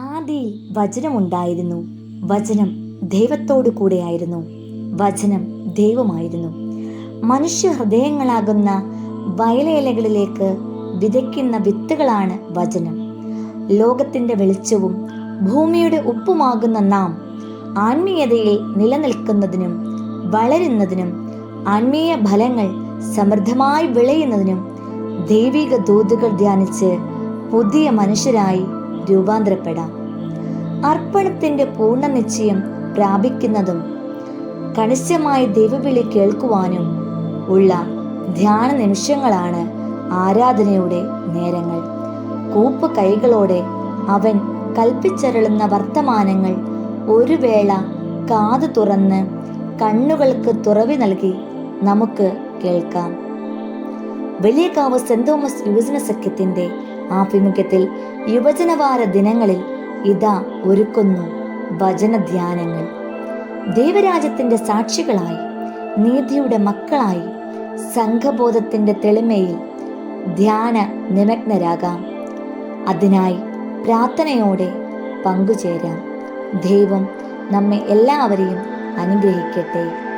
ആദിയിൽ വചനമുണ്ടായിരുന്നു. വചനം ദൈവത്തോടു കൂടെയായിരുന്നു. വചനം ദൈവമായിരുന്നു. മനുഷ്യ ഹൃദയങ്ങളാകുന്ന വയലേലകളിലേക്ക് വിതയ്ക്കുന്ന വിത്തുകളാണ് വചനം. ലോകത്തിന്റെ വെളിച്ചവും ഭൂമിയുടെ ഉപ്പുമാകുന്ന നാം ആത്മീയതയിൽ നിലനിൽക്കുന്നതിനും വളരുന്നതിനും ആത്മീയ ഫലങ്ങൾ സമൃദ്ധമായി വിളയുന്നതിനും ദൈവിക ദൂതുകൾ ധ്യാനിച്ച് പുതിയ മനുഷ്യരായി രൂപാന്തരപ്പെടാം. അർപ്പണത്തിന്റെ പൂർണ്ണ നിശ്ചയം പ്രാപിക്കുന്നതും കണിശമായ ദൈവവിളി കേൾക്കുവാനും ഉള്ള ധ്യാന നിമിഷങ്ങളാണ് ആരാധനയുടെ നേരങ്ങൾ. കൂപ്പ് കൈകളോടെ അവൻ കൽപ്പിച്ചരുളുന്ന വർത്തമാനങ്ങൾ ഒരു വേള കാതു തുറന്ന് കണ്ണുകൾക്ക് തുറവി നൽകി നമുക്ക് കേൾക്കാം. വലിയകാവ് സെന്റ് തോമസ് യുവജന സഖ്യത്തിന്റെ ആഭിമുഖ്യത്തിൽ യുവജനവാര ദിനങ്ങളിൽ ഇതാ ഒരുക്കുന്നു വചനധ്യാനങ്ങൾ. ദൈവരാജ്യത്തിന്റെ സാക്ഷികളായി, നീതിയുടെ മക്കളായി, സംഘബോധത്തിന്റെ തെളിമയിൽ ധ്യാന നിമഗ്നരാകാം. അതിനായി പ്രാർത്ഥനയോടെ പങ്കുചേരാം. ദൈവം നമ്മെ എല്ലാവരെയും അനുഗ്രഹിക്കട്ടെ.